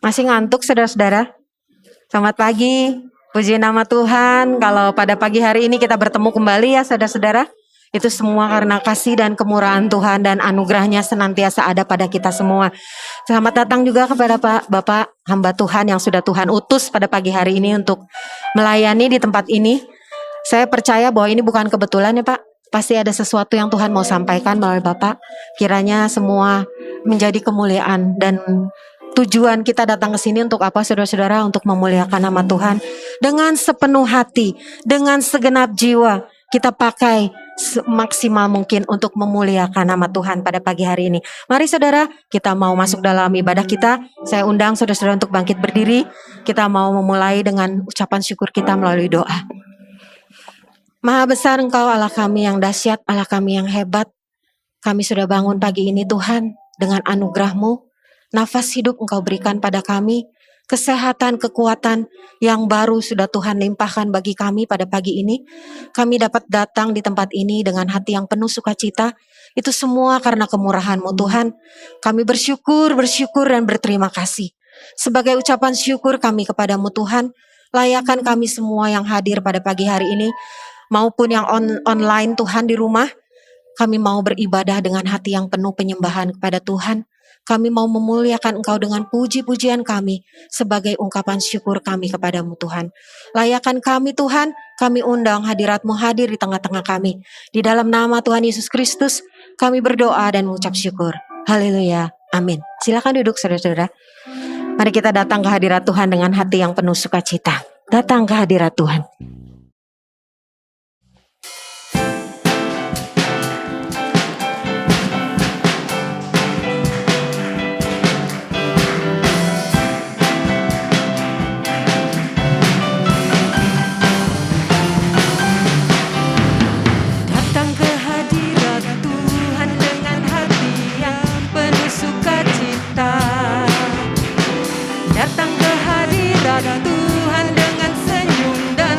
Masih ngantuk saudara-saudara? Selamat pagi, puji nama Tuhan. Kalau pada pagi hari ini kita bertemu kembali ya saudara-saudara. Itu semua karena kasih dan kemurahan Tuhan dan anugerahnya senantiasa ada pada kita semua. Selamat datang juga kepada Bapak hamba Tuhan yang sudah Tuhan utus pada pagi hari ini untuk melayani di tempat ini. Saya percaya bahwa ini bukan kebetulan ya Pak. Pasti ada sesuatu yang Tuhan mau sampaikan melalui Bapak. Kiranya semua menjadi kemuliaan dan tujuan kita datang ke sini untuk apa saudara-saudara? Untuk memuliakan nama Tuhan dengan sepenuh hati, dengan segenap jiwa. Kita pakai maksimal mungkin untuk memuliakan nama Tuhan pada pagi hari ini. Mari saudara, kita mau masuk dalam ibadah kita. Saya undang saudara-saudara untuk bangkit berdiri. Kita mau memulai dengan ucapan syukur kita melalui doa. Maha besar Engkau Allah kami yang dahsyat, Allah kami yang hebat. Kami sudah bangun pagi ini Tuhan dengan anugerah-Mu. Nafas hidup Engkau berikan pada kami. Kesehatan, kekuatan yang baru sudah Tuhan limpahkan bagi kami pada pagi ini. Kami dapat datang di tempat ini dengan hati yang penuh sukacita. Itu semua karena kemurahan-Mu Tuhan. Kami bersyukur dan berterima kasih. Sebagai ucapan syukur kami kepadamu Tuhan, layakan kami semua yang hadir pada pagi hari ini, maupun yang online Tuhan di rumah. Kami mau beribadah dengan hati yang penuh penyembahan kepada Tuhan. Kami mau memuliakan Engkau dengan puji-pujian kami sebagai ungkapan syukur kami kepadamu Tuhan. Layakan kami Tuhan, kami undang hadirat-Mu hadir di tengah-tengah kami. Di dalam nama Tuhan Yesus Kristus, kami berdoa dan mengucap syukur. Haleluya, amin. Silakan duduk saudara-saudara. Mari kita datang ke hadirat Tuhan dengan hati yang penuh sukacita. Datang ke hadirat Tuhan. Datang ke hadirat Tuhan dengan senyum dan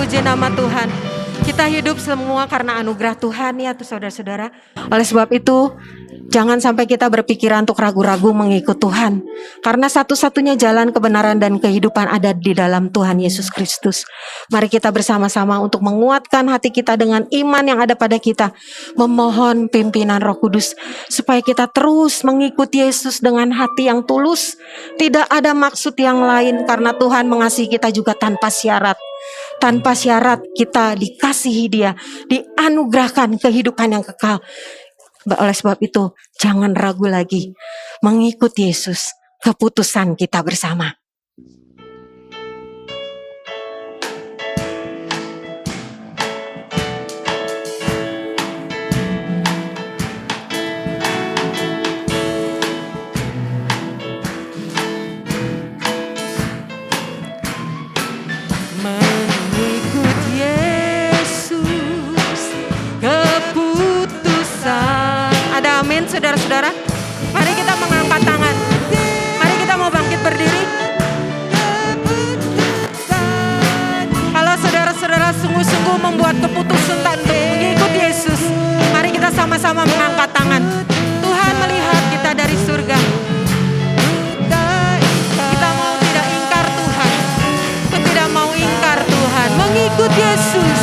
puji nama Tuhan. Kita hidup semua karena anugerah Tuhan ya saudara-saudara. Oleh sebab itu, jangan sampai kita berpikiran untuk ragu-ragu mengikut Tuhan. Karena satu-satunya jalan kebenaran dan kehidupan ada di dalam Tuhan Yesus Kristus. Mari kita bersama-sama untuk menguatkan hati kita dengan iman yang ada pada kita. Memohon pimpinan Roh Kudus supaya kita terus mengikuti Yesus dengan hati yang tulus. Tidak ada maksud yang lain karena Tuhan mengasihi kita juga tanpa syarat. Tanpa syarat kita dikasihi Dia, dianugerahkan kehidupan yang kekal. Oleh sebab itu, jangan ragu lagi mengikuti Yesus, keputusan kita bersama. Saudara-saudara, mari kita mengangkat tangan. Mari kita mau bangkit berdiri. Kalau saudara-saudara sungguh-sungguh membuat keputusan untuk mengikuti Yesus, mari kita sama-sama mengangkat tangan. Tuhan melihat kita dari surga. Kita mau tidak ingkar Tuhan, tidak mau ingkar Tuhan, mengikut Yesus.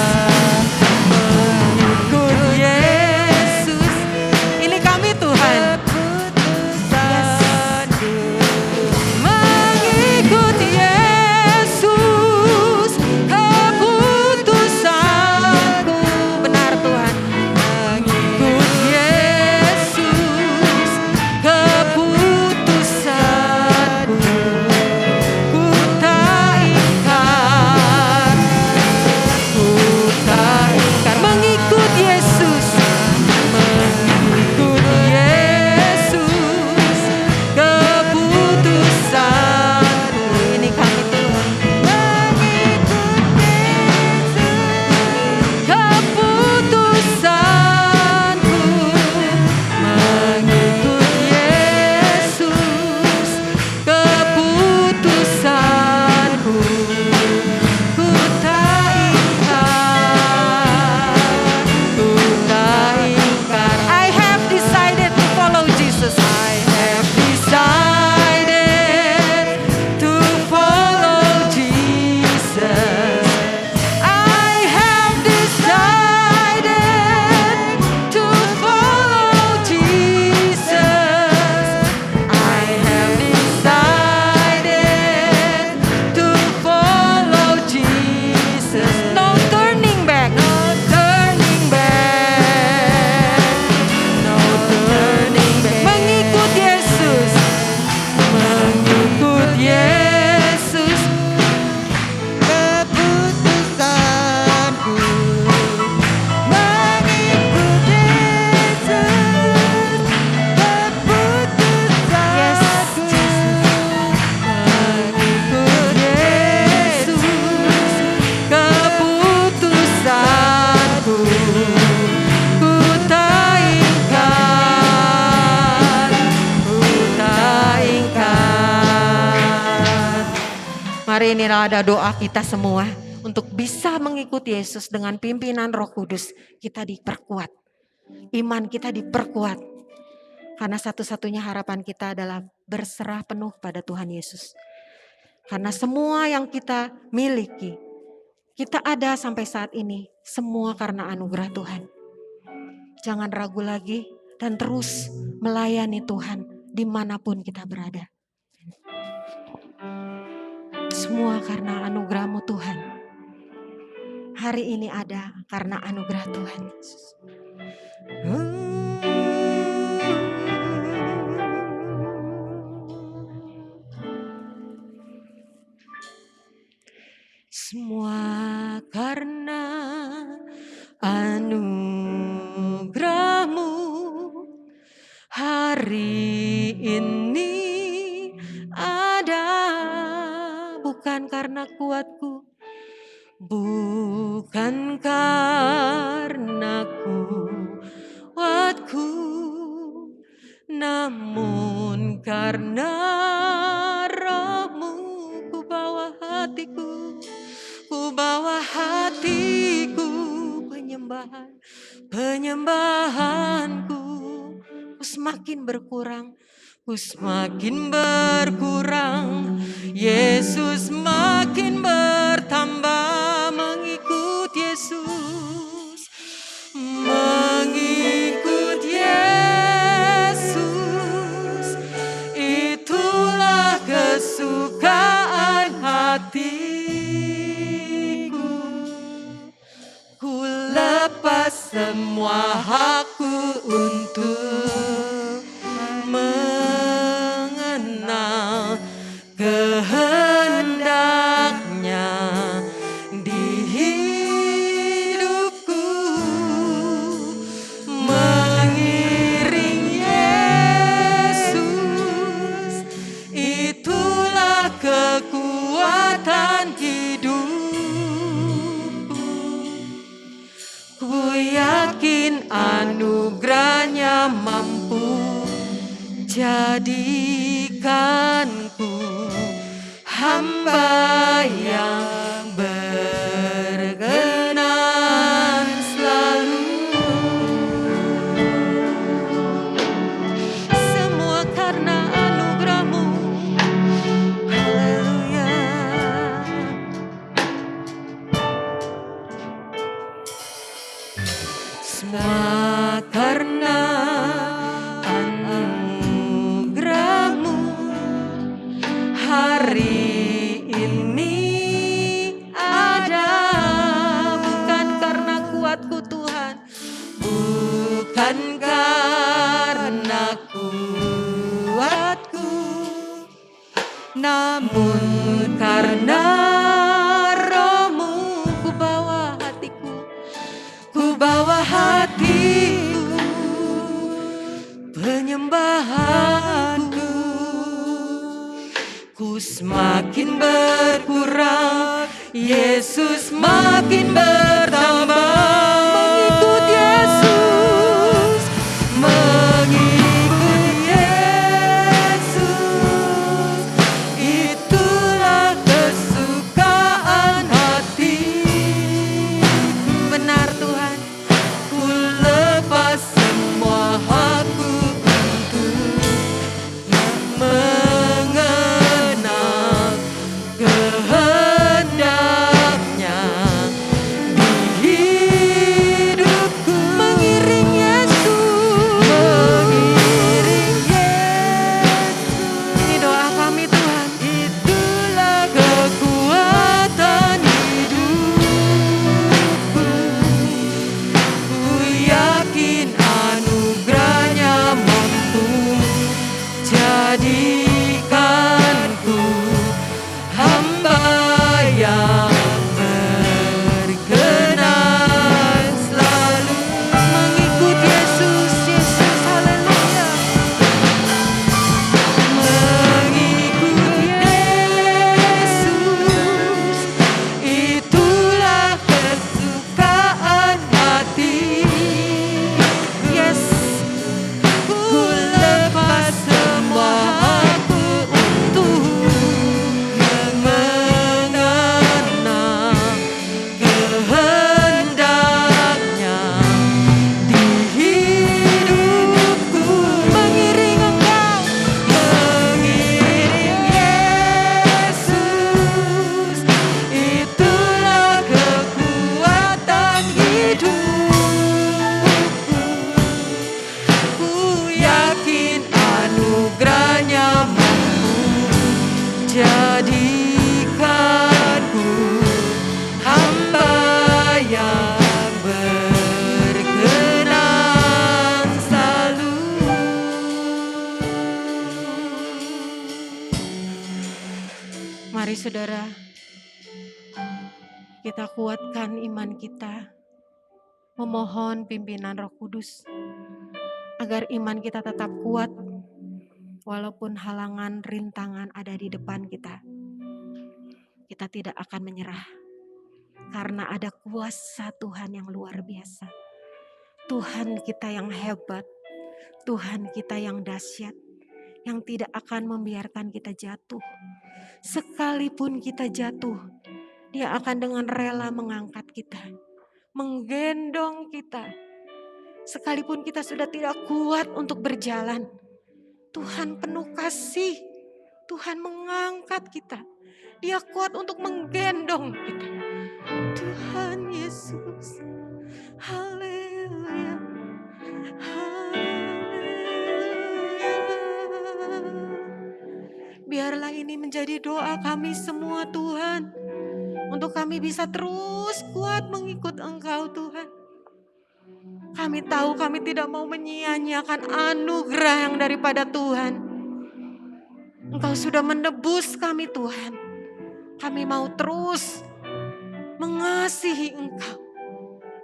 Mari inilah ada doa kita semua untuk bisa mengikuti Yesus dengan pimpinan Roh Kudus. Kita diperkuat, iman kita diperkuat. Karena satu-satunya harapan kita adalah berserah penuh pada Tuhan Yesus. Karena semua yang kita miliki, kita ada sampai saat ini, semua karena anugerah Tuhan. Jangan ragu lagi dan terus melayani Tuhan dimanapun kita berada. Semua karena anugerah-Mu Tuhan. Hari ini ada karena anugerah Tuhan Yesus. Semua karena anugerah-Mu. Hari ini ada, bukan karena kuatku, bukan karena kuatku, namun karena Roh-Mu ku bawa hatiku, ku bawa bawa hatiku, penyembahanku, ku semakin berkurang, Yesus makin bertambah. Mengikut Yesus, itulah kesukaan hatiku. Ku lepas semua hakku untuk mengenal kehendaknya di hidupku. Mengiring Yesus, itulah kekuatan hidupku. Ku yakin anugerahnya mampu jadikanku hamba yang berkenan selalu. Semua karena anugerah-Mu. Haleluya. Semua karena anugerah-Mu. Hari ini ada, bukan karena kuatku Tuhan, bukan karena kuatku, namun karena Roh-Mu. Ku bawa hatiku, penyembahanku. Ku semakin berkurang, Yesus makin bertambah. Mengikut Yesus, itulah kesukaan hati. Benar Tuhan, ku lepas semua hakku untuk mengenal kehendaknya di hidupku. Mengiring Yesus, ini doa kami Tuhan. Itulah kekuatan hidupku. Ku yakin anugerahnya mampu jadikanku hamba yang berkenan selalu. Mengikut Yesus, haleluya. Mengikut Yesus, itulah kesukaan hati. Yes, ku lepas semua hakku untuk mengenal kehendaknya di hidupku. Mengiring Engkau, mengiring Yesus, itulah kekuatan hidupku. Ku yakin anugerahnya mampu jadikanku hamba yang berkenan selalu. Mari saudara, kita kuatkan iman kita, memohon pimpinan Roh Kudus agar iman kita tetap kuat walaupun halangan rintangan ada di depan kita. Kita tidak akan menyerah karena ada kuasa Tuhan yang luar biasa. Tuhan kita yang hebat, Tuhan kita yang dahsyat, yang tidak akan membiarkan kita jatuh. Sekalipun kita jatuh, Dia akan dengan rela mengangkat kita, menggendong kita. Sekalipun kita sudah tidak kuat untuk berjalan, Tuhan penuh kasih. Tuhan mengangkat kita. Dia kuat untuk menggendong kita. Tuhan Yesus. Haleluya. Biarlah ini menjadi doa kami semua Tuhan. Untuk kami bisa terus kuat mengikut Engkau Tuhan. Kami tahu kami tidak mau menyia-nyiakan anugerah yang daripada Tuhan. Engkau sudah menebus kami Tuhan. Kami mau terus mengasihi Engkau.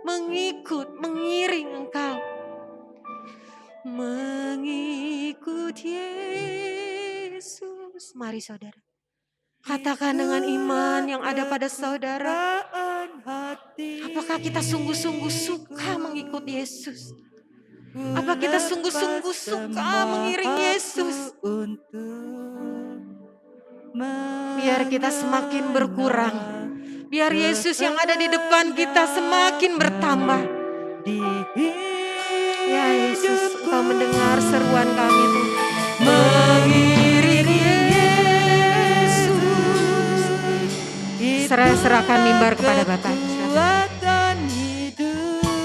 Mengikut, mengiring Engkau. Mengikut Yesus. Mari saudara. Katakan dengan iman yang ada pada saudara. Apakah kita sungguh-sungguh suka mengikut Yesus? Apa kita sungguh-sungguh suka mengiring Yesus? Biar kita semakin berkurang. Biar Yesus yang ada di depan kita semakin bertambah. Ya Yesus, Engkau mendengar seruan kami Tuhan. Mengiring Yesus. Serahkan mimbar kepada Bapak. Kekuatan hidupku,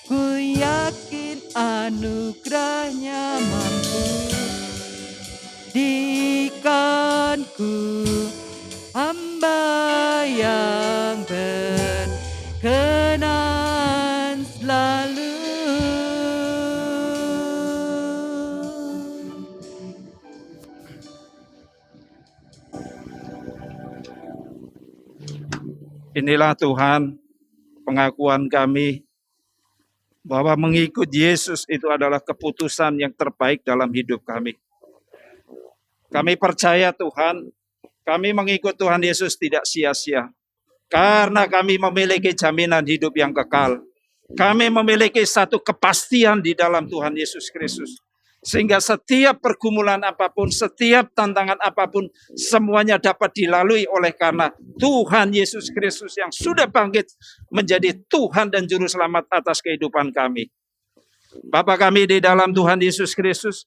ku yakin anugerahnya mampu diikanku, hamba yang berkenan selalu. Inilah Tuhan pengakuan kami bahwa mengikut Yesus itu adalah keputusan yang terbaik dalam hidup kami. Kami percaya Tuhan, kami mengikut Tuhan Yesus tidak sia-sia. Karena kami memiliki jaminan hidup yang kekal. Kami memiliki satu kepastian di dalam Tuhan Yesus Kristus. Sehingga setiap pergumulan apapun, setiap tantangan apapun, semuanya dapat dilalui oleh karena Tuhan Yesus Kristus yang sudah bangkit menjadi Tuhan dan Juru Selamat atas kehidupan kami. Bapa kami di dalam Tuhan Yesus Kristus,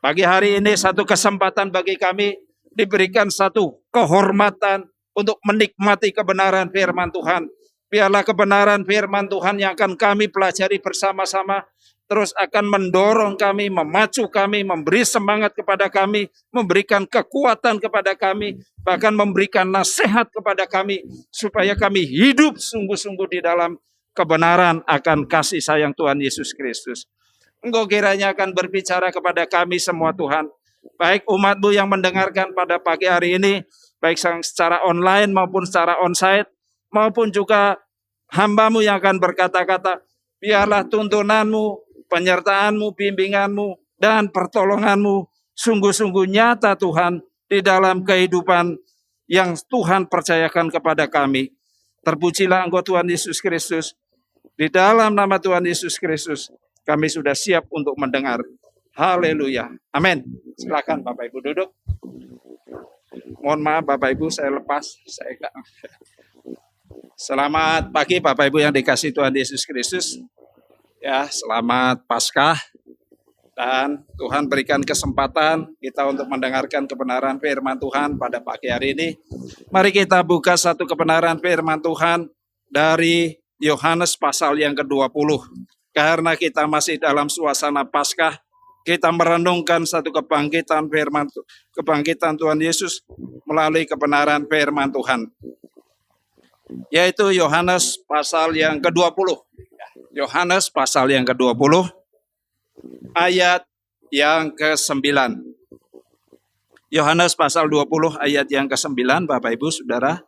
pagi hari ini satu kesempatan bagi kami diberikan satu kehormatan untuk menikmati kebenaran firman Tuhan. Biarlah kebenaran firman Tuhan yang akan kami pelajari bersama-sama terus akan mendorong kami, memacu kami, memberi semangat kepada kami, memberikan kekuatan kepada kami, bahkan memberikan nasihat kepada kami, supaya kami hidup sungguh-sungguh di dalam kebenaran akan kasih sayang Tuhan Yesus Kristus. Engkau kiranya akan berbicara kepada kami semua Tuhan, baik umat-Mu yang mendengarkan pada pagi hari ini, baik secara online maupun secara onsite, maupun juga hamba-Mu yang akan berkata-kata, biarlah tuntunan-Mu, penyertaan-Mu, bimbingan-Mu, dan pertolongan-Mu sungguh-sungguh nyata Tuhan di dalam kehidupan yang Tuhan percayakan kepada kami. Terpujilah Engkau Tuhan Yesus Kristus. Di dalam nama Tuhan Yesus Kristus kami sudah siap untuk mendengar. Haleluya. Amin. Silakan Bapak Ibu duduk. Mohon maaf Bapak Ibu saya lepas. Selamat pagi Bapak Ibu yang dikasihi Tuhan Yesus Kristus. Ya, selamat Paskah, dan Tuhan berikan kesempatan kita untuk mendengarkan kebenaran firman Tuhan pada pagi hari ini. Mari kita buka satu kebenaran firman Tuhan dari Yohanes pasal yang ke-20. Karena kita masih dalam suasana Paskah, kita merenungkan satu kebangkitan Tuhan Yesus melalui kebenaran firman Tuhan. Yaitu Yohanes pasal yang ke-20. Yohanes pasal yang ke-20, ayat yang ke-9. Yohanes pasal 20 ayat yang ke-9, Bapak Ibu Saudara.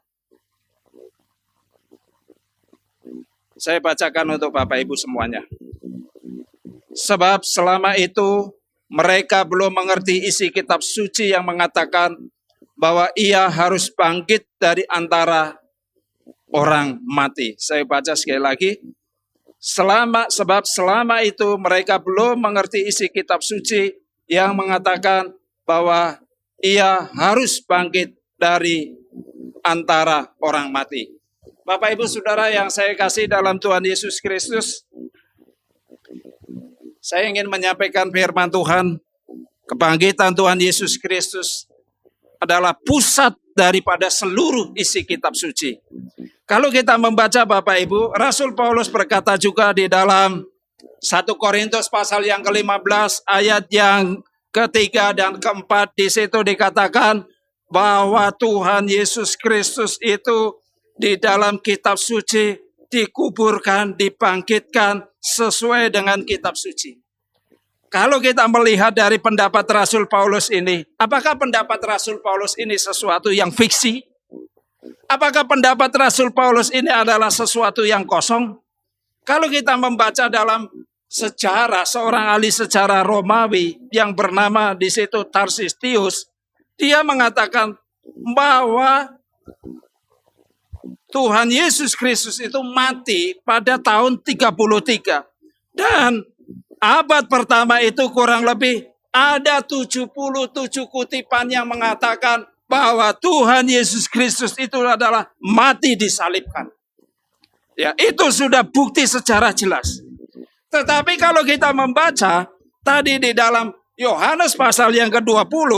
Saya bacakan untuk Bapak Ibu semuanya. Sebab selama itu mereka belum mengerti isi kitab suci yang mengatakan bahwa ia harus bangkit dari antara orang mati. Saya baca sekali lagi. Sebab selama itu mereka belum mengerti isi kitab suci yang mengatakan bahwa ia harus bangkit dari antara orang mati. Bapak Ibu Saudara yang saya kasih dalam Tuhan Yesus Kristus, saya ingin menyampaikan firman Tuhan, kebangkitan Tuhan Yesus Kristus adalah pusat daripada seluruh isi kitab suci. Kalau kita membaca Bapak Ibu, Rasul Paulus berkata juga di dalam 1 Korintus pasal yang ke-15 ayat yang ketiga dan keempat, di situ dikatakan bahwa Tuhan Yesus Kristus itu di dalam kitab suci dikuburkan, dibangkitkan sesuai dengan kitab suci. Kalau kita melihat dari pendapat Rasul Paulus ini, apakah pendapat Rasul Paulus ini sesuatu yang fiksi? Apakah pendapat Rasul Paulus ini adalah sesuatu yang kosong? Kalau kita membaca dalam sejarah, seorang ahli sejarah Romawi yang bernama di situ Tarsitius, dia mengatakan bahwa Tuhan Yesus Kristus itu mati pada tahun 33. Dan abad pertama itu kurang lebih ada 77 kutipan yang mengatakan bahwa Tuhan Yesus Kristus itu adalah mati disalibkan. Ya, itu sudah bukti secara jelas. Tetapi kalau kita membaca tadi di dalam Yohanes pasal yang ke-20,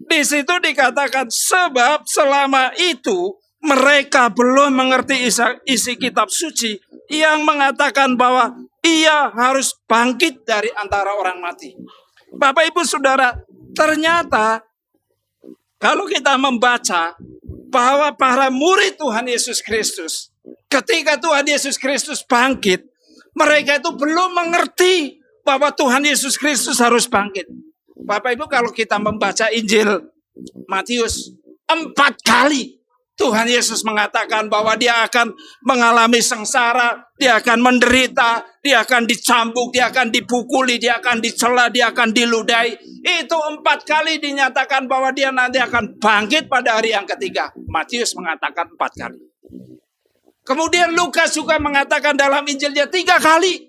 di situ dikatakan sebab selama itu mereka belum mengerti isi kitab suci yang mengatakan bahwa ia harus bangkit dari antara orang mati. Bapak Ibu Saudara, ternyata kalau kita membaca bahwa para murid Tuhan Yesus Kristus, ketika Tuhan Yesus Kristus bangkit, mereka itu belum mengerti bahwa Tuhan Yesus Kristus harus bangkit. Bapak Ibu, kalau kita membaca Injil Matius, 4 kali Tuhan Yesus mengatakan bahwa dia akan mengalami sengsara, dia akan menderita, dia akan dicambuk, dia akan dipukuli, dia akan dicela, dia akan diludahi. Itu 4 kali dinyatakan bahwa dia nanti akan bangkit pada hari yang ketiga. Matius mengatakan 4 kali. Kemudian Lukas juga mengatakan dalam Injilnya 3 kali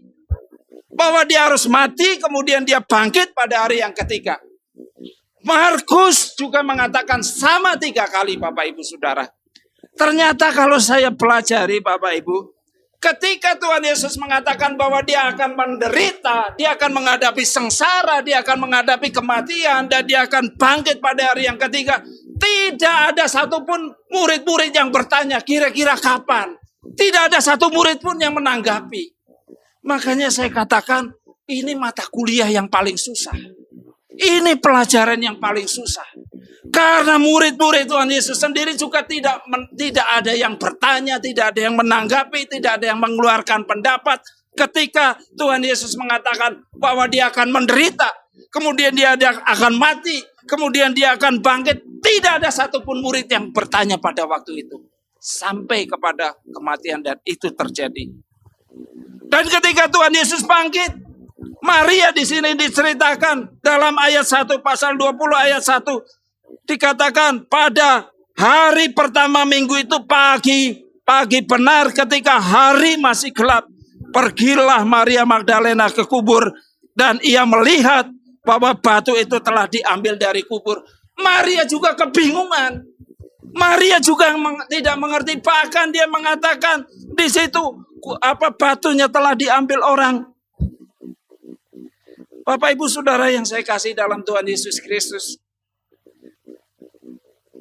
bahwa dia harus mati, kemudian dia bangkit pada hari yang ketiga. Markus juga mengatakan sama 3 kali, Bapak Ibu Saudara. Ternyata kalau saya pelajari Bapak Ibu, ketika Tuhan Yesus mengatakan bahwa dia akan menderita, dia akan menghadapi sengsara, dia akan menghadapi kematian, dan dia akan bangkit pada hari yang ketiga, tidak ada satupun murid-murid yang bertanya kira-kira kapan. Tidak ada satu murid pun yang menanggapi. Makanya saya katakan ini mata kuliah yang paling susah. Ini pelajaran yang paling susah. Karena murid-murid Tuhan Yesus sendiri juga tidak ada yang bertanya, tidak ada yang menanggapi, tidak ada yang mengeluarkan pendapat. Ketika Tuhan Yesus mengatakan bahwa dia akan menderita, kemudian dia akan mati, kemudian dia akan bangkit, tidak ada satupun murid yang bertanya pada waktu itu. Sampai kepada kematian, dan itu terjadi. Dan ketika Tuhan Yesus bangkit, Maria di sini diceritakan dalam ayat 1 pasal 20 ayat 1 dikatakan pada hari pertama minggu itu pagi benar ketika hari masih gelap, pergilah Maria Magdalena ke kubur dan ia melihat bahwa batu itu telah diambil dari kubur. Maria juga kebingungan. Maria juga tidak mengerti, bahkan dia mengatakan di situ batunya telah diambil orang. Bapak Ibu Saudara yang saya kasih dalam Tuhan Yesus Kristus,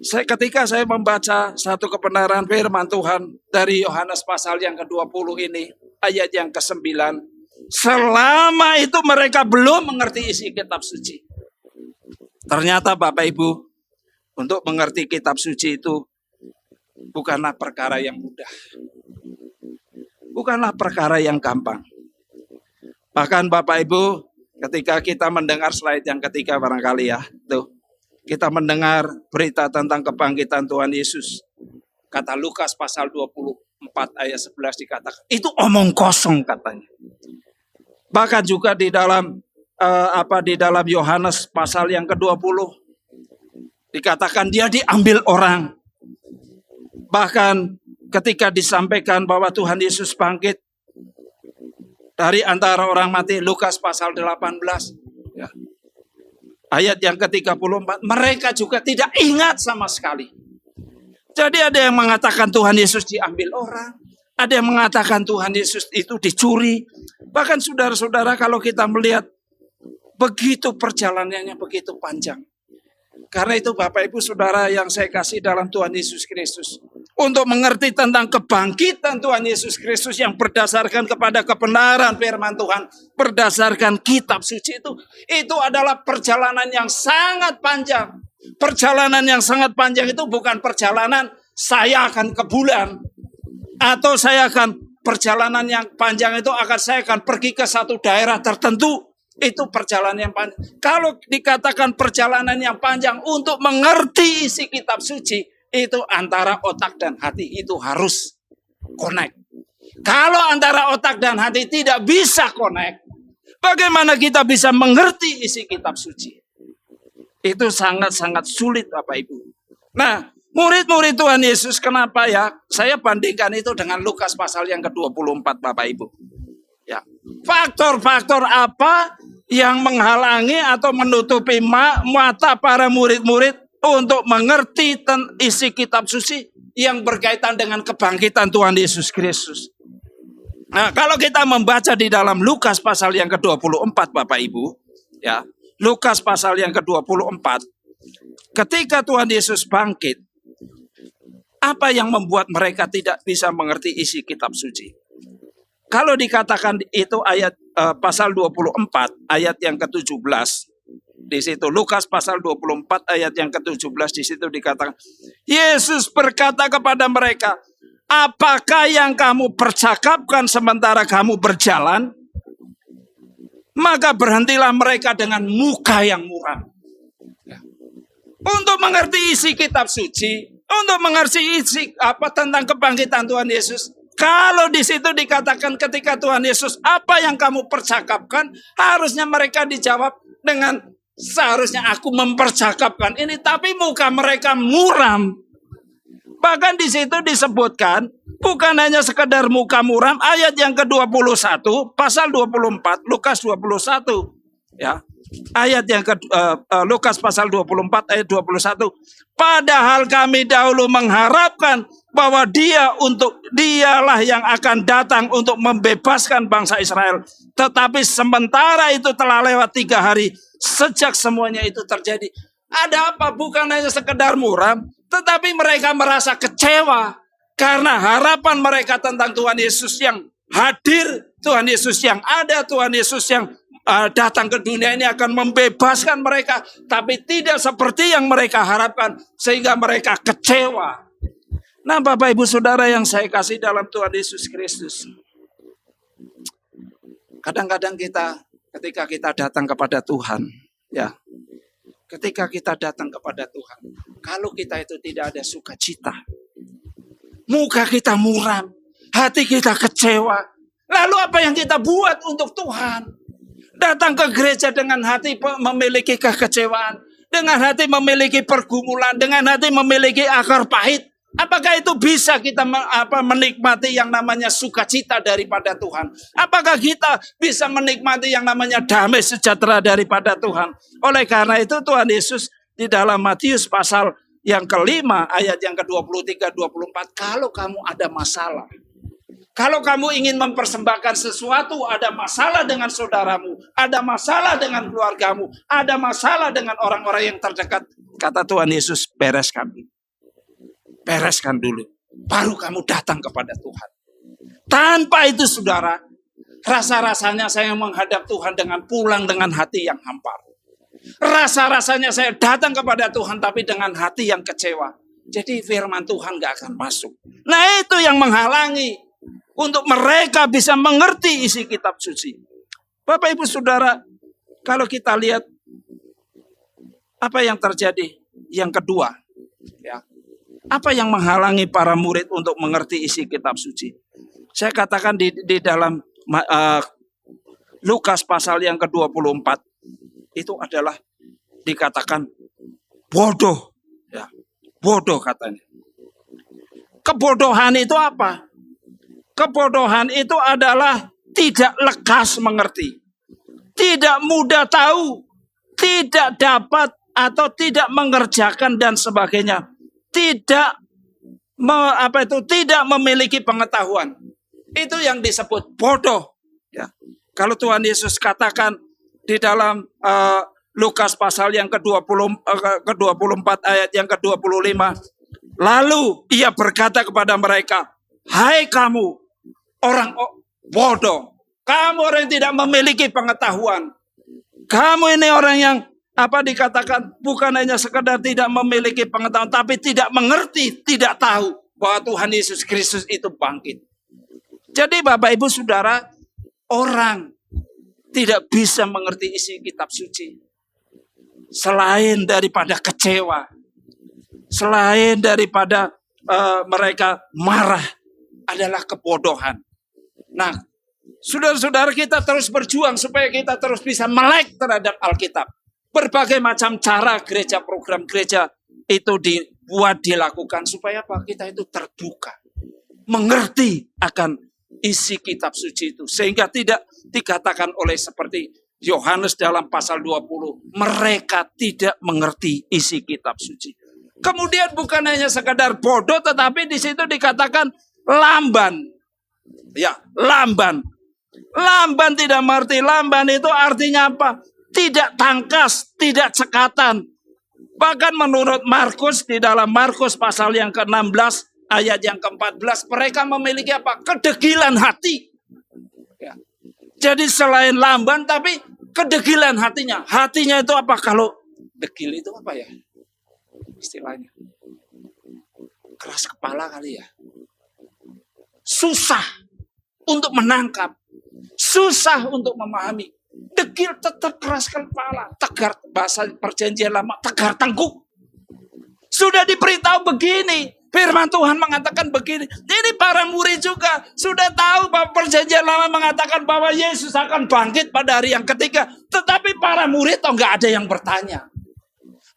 ketika saya membaca satu kebenaran firman Tuhan dari Yohanes pasal yang ke-20 ini, ayat yang ke-9, selama itu mereka belum mengerti isi kitab suci. Ternyata Bapak Ibu, untuk mengerti kitab suci itu bukanlah perkara yang mudah. Bukanlah perkara yang gampang. Bahkan Bapak Ibu, ketika kita mendengar slide yang ketiga barangkali ya, tuh, kita mendengar berita tentang kebangkitan Tuhan Yesus. Kata Lukas pasal 24 ayat 11 dikatakan, itu omong kosong katanya. Bahkan juga di dalam Yohanes pasal yang ke-20 dikatakan dia diambil orang. Bahkan ketika disampaikan bahwa Tuhan Yesus bangkit dari antara orang mati, Lukas pasal 18 ya, ayat yang ke-34, mereka juga tidak ingat sama sekali. Jadi ada yang mengatakan Tuhan Yesus diambil orang. Ada yang mengatakan Tuhan Yesus itu dicuri. Bahkan saudara-saudara, kalau kita melihat begitu perjalanannya begitu panjang. Karena itu Bapak Ibu Saudara yang saya kasih dalam Tuhan Yesus Kristus. Untuk mengerti tentang kebangkitan Tuhan Yesus Kristus yang berdasarkan kepada kebenaran firman Tuhan. Berdasarkan kitab suci itu adalah perjalanan yang sangat panjang. Perjalanan yang sangat panjang itu bukan perjalanan saya akan ke bulan. Atau saya akan perjalanan yang panjang itu saya akan pergi ke satu daerah tertentu. Itu perjalanan yang panjang. Kalau dikatakan perjalanan yang panjang untuk mengerti isi kitab suci, itu antara otak dan hati itu harus connect. Kalau antara otak dan hati tidak bisa connect, bagaimana kita bisa mengerti isi kitab suci? Itu sangat-sangat sulit Bapak Ibu. Nah, murid-murid Tuhan Yesus kenapa ya? Saya bandingkan itu dengan Lukas pasal yang ke-24 Bapak Ibu. Ya. Faktor-faktor apa yang menghalangi atau menutupi mata para murid-murid untuk mengerti isi kitab suci yang berkaitan dengan kebangkitan Tuhan Yesus Kristus. Nah, kalau kita membaca di dalam Lukas pasal yang ke-24 Bapak Ibu, ya. Lukas pasal yang ke-24, ketika Tuhan Yesus bangkit, apa yang membuat mereka tidak bisa mengerti isi kitab suci? Kalau dikatakan itu ayat pasal 24 ayat yang ke-17, di situ Lukas pasal 24 ayat yang ke-17 di situ dikatakan, Yesus berkata kepada mereka, apakah yang kamu percakapkan sementara kamu berjalan? Maka berhentilah mereka dengan muka yang muram. Untuk mengerti isi kitab suci, untuk mengerti isi tentang kebangkitan Tuhan Yesus. Kalau di situ dikatakan ketika Tuhan Yesus, apa yang kamu percakapkan, harusnya mereka dijawab dengan seharusnya aku mempercakapkan ini, tapi muka mereka muram. Bahkan di situ disebutkan, bukan hanya sekedar muka muram, ayat yang ke-21, pasal 24, Lukas 21. Ya. Ayat yang Lukas pasal 24 ayat 21. Padahal kami dahulu mengharapkan bahwa dialah yang akan datang untuk membebaskan bangsa Israel. Tetapi sementara itu telah lewat 3 hari sejak semuanya itu terjadi. Ada apa? Bukan hanya sekedar muram, tetapi mereka merasa kecewa karena harapan mereka tentang Tuhan Yesus yang hadir, Tuhan Yesus yang ada, Tuhan Yesus yang datang ke dunia ini akan membebaskan mereka, tapi tidak seperti yang mereka harapkan, sehingga mereka kecewa. Nah, Bapak Ibu Saudara yang saya kasih dalam Tuhan Yesus Kristus, kadang-kadang ketika kita datang kepada Tuhan, ya, ketika kita datang kepada Tuhan, kalau kita itu tidak ada sukacita, muka kita muram, hati kita kecewa, lalu apa yang kita buat untuk Tuhan? Datang ke gereja dengan hati memiliki kekecewaan, dengan hati memiliki pergumulan, dengan hati memiliki akar pahit. Apakah itu bisa kita menikmati yang namanya sukacita daripada Tuhan? Apakah kita bisa menikmati yang namanya damai sejahtera daripada Tuhan? Oleh karena itu Tuhan Yesus di dalam Matius pasal yang kelima ayat yang ke-23-24, kalau kamu ada masalah, kalau kamu ingin mempersembahkan sesuatu, ada masalah dengan saudaramu, ada masalah dengan keluargamu, ada masalah dengan orang-orang yang terdekat, kata Tuhan Yesus, bereskan. Bereskan dulu, baru kamu datang kepada Tuhan. Tanpa itu saudara, rasa-rasanya saya menghadap Tuhan dengan pulang dengan hati yang hampar. Rasa-rasanya saya datang kepada Tuhan tapi dengan hati yang kecewa. Jadi firman Tuhan gak akan masuk. Nah itu yang menghalangi untuk mereka bisa mengerti isi kitab suci. Bapak Ibu Saudara, kalau kita lihat apa yang terjadi yang kedua, ya. Apa yang menghalangi para murid untuk mengerti isi kitab suci? Saya katakan di dalam Lukas pasal yang ke-24 itu adalah dikatakan bodoh, ya. Bodoh katanya. Kebodohan itu apa? Kebodohan itu adalah tidak lekas mengerti, tidak mudah tahu, tidak dapat atau tidak mengerjakan dan sebagainya. Tidak tidak memiliki pengetahuan. Itu yang disebut bodoh. Ya. Kalau Tuhan Yesus katakan di dalam Lukas pasal yang ke-24 ayat yang ke-25. Lalu ia berkata kepada mereka, hai kamu orang bodoh. Kamu orang yang tidak memiliki pengetahuan. Kamu ini orang yang dikatakan bukan hanya sekedar tidak memiliki pengetahuan, tapi tidak mengerti, tidak tahu bahwa Tuhan Yesus Kristus itu bangkit. Jadi Bapak Ibu Saudara, orang tidak bisa mengerti isi kitab suci selain daripada kecewa, selain daripada mereka marah, adalah kebodohan. Nah, saudara-saudara, kita terus berjuang supaya kita terus bisa melek terhadap Alkitab. Berbagai macam cara gereja, program gereja itu dilakukan supaya kita itu terbuka, mengerti akan isi kitab suci itu. Sehingga tidak dikatakan oleh seperti Yohanes dalam pasal 20, mereka tidak mengerti isi kitab suci. Kemudian bukan hanya sekadar bodoh, tetapi di situ dikatakan lamban. Ya, lamban. Lamban tidak mengerti. Lamban itu artinya apa? Tidak tangkas, tidak cekatan. Bahkan menurut Markus, di dalam Markus pasal yang ke-16, ayat yang ke-14, mereka memiliki apa? Kedegilan hati. Ya. Jadi selain lamban, tapi kedegilan hatinya. Hatinya itu apa? Kalau degil itu apa ya? Istilahnya. Keras kepala kali ya. Susah untuk menangkap. Susah untuk memahami. Degil tetap keras kepala. Tegar, bahasa perjanjian lama, tegar tengkuk. Sudah diberitahu begini. Firman Tuhan mengatakan begini. Jadi para murid juga sudah tahu bahwa perjanjian lama mengatakan bahwa Yesus akan bangkit pada hari yang ketiga. Tetapi para murid nggak ada yang bertanya.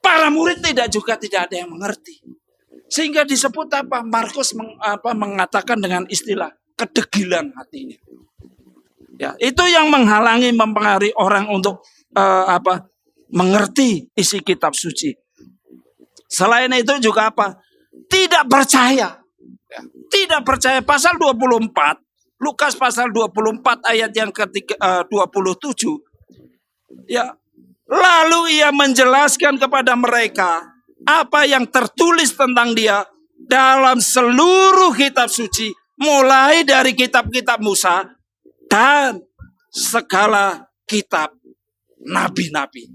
Para murid tidak ada yang mengerti. Sehingga disebut apa? Markus mengatakan dengan istilah kedegilan hatinya. Ya, itu yang menghalangi, mempengaruhi orang untuk mengerti isi kitab suci. Selain itu juga apa? Tidak percaya. Ya, tidak percaya. Pasal 24, Lukas pasal 24 ayat yang ke-27. Ya, lalu ia menjelaskan kepada mereka apa yang tertulis tentang dia dalam seluruh kitab suci, mulai dari kitab-kitab Musa dan segala kitab nabi-nabi.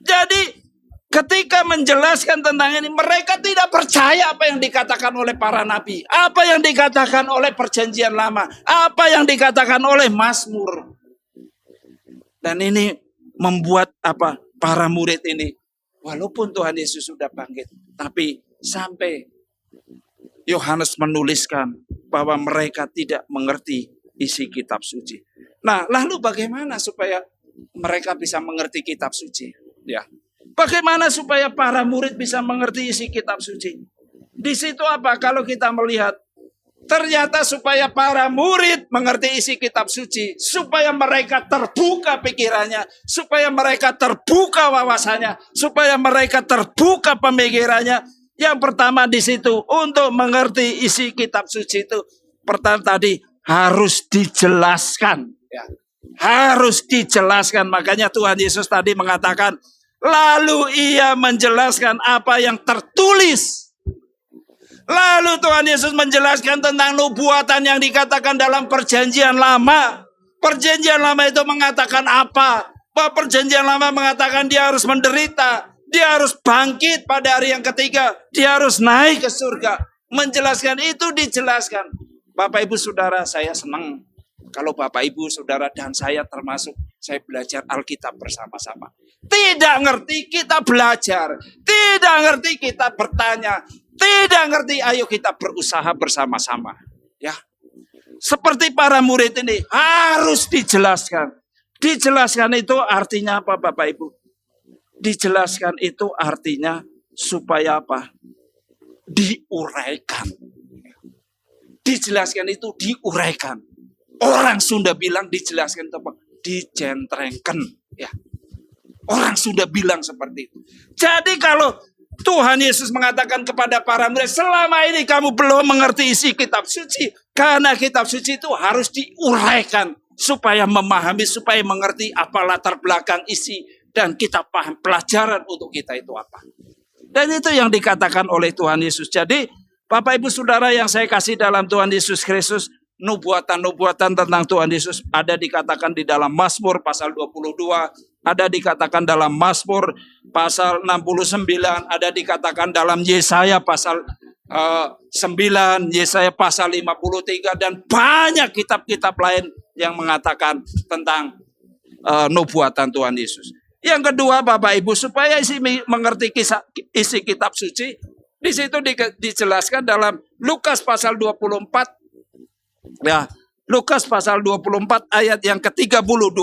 Jadi ketika menjelaskan tentang ini, mereka tidak percaya apa yang dikatakan oleh para nabi, apa yang dikatakan oleh perjanjian lama, apa yang dikatakan oleh Mazmur. Dan ini membuat para murid ini, walaupun Tuhan Yesus sudah bangkit, tapi sampai Yohanes menuliskan bahwa mereka tidak mengerti isi kitab suci. Nah, lalu bagaimana supaya mereka bisa mengerti kitab suci? Ya. Bagaimana supaya para murid bisa mengerti isi kitab suci? Di situ apa? Kalau kita melihat, ternyata supaya para murid mengerti isi kitab suci, supaya mereka terbuka pikirannya, supaya mereka terbuka wawasannya, supaya mereka terbuka pemikirannya. Yang pertama di situ, untuk mengerti isi kitab suci itu, pertama tadi harus dijelaskan. Ya. Harus dijelaskan. Makanya Tuhan Yesus tadi mengatakan, lalu ia menjelaskan apa yang tertulis. Lalu Tuhan Yesus menjelaskan tentang nubuatan yang dikatakan dalam perjanjian lama. Perjanjian lama itu mengatakan apa? Bahwa perjanjian lama mengatakan dia harus menderita. Dia harus bangkit pada hari yang ketiga. Dia harus naik ke surga. Menjelaskan itu dijelaskan. Bapak Ibu Saudara, saya senang kalau Bapak Ibu Saudara dan saya termasuk, saya belajar Alkitab bersama-sama. Tidak ngerti kita belajar. Tidak ngerti kita bertanya. Tidak ngerti, ayo kita berusaha bersama-sama. Ya, seperti para murid ini harus dijelaskan. Dijelaskan itu artinya apa, Bapak Ibu? Dijelaskan itu artinya supaya apa? Diuraikan. Dijelaskan itu diuraikan. Orang Sunda bilang dijelaskan itu apa? Dijentrengkan. Ya. Orang Sunda bilang seperti itu. Jadi kalau Tuhan Yesus mengatakan kepada para murid, selama ini kamu belum mengerti isi kitab suci. Karena kitab suci itu harus diuraikan supaya memahami, supaya mengerti apa latar belakang isi. Dan kita paham pelajaran untuk kita itu apa. Dan itu yang dikatakan oleh Tuhan Yesus. Jadi Bapak Ibu Saudara yang saya kasih dalam Tuhan Yesus Kristus, nubuatan-nubuatan tentang Tuhan Yesus ada dikatakan di dalam Mazmur pasal 22, ada dikatakan dalam Mazmur pasal 69, ada dikatakan dalam Yesaya pasal 9, Yesaya pasal 53, dan banyak kitab-kitab lain yang mengatakan tentang nubuatan Tuhan Yesus. Yang kedua Bapak Ibu, supaya mengerti isi kitab suci, di situ dijelaskan dalam Lukas pasal 24. Ya, Lukas pasal 24 ayat yang ke-32.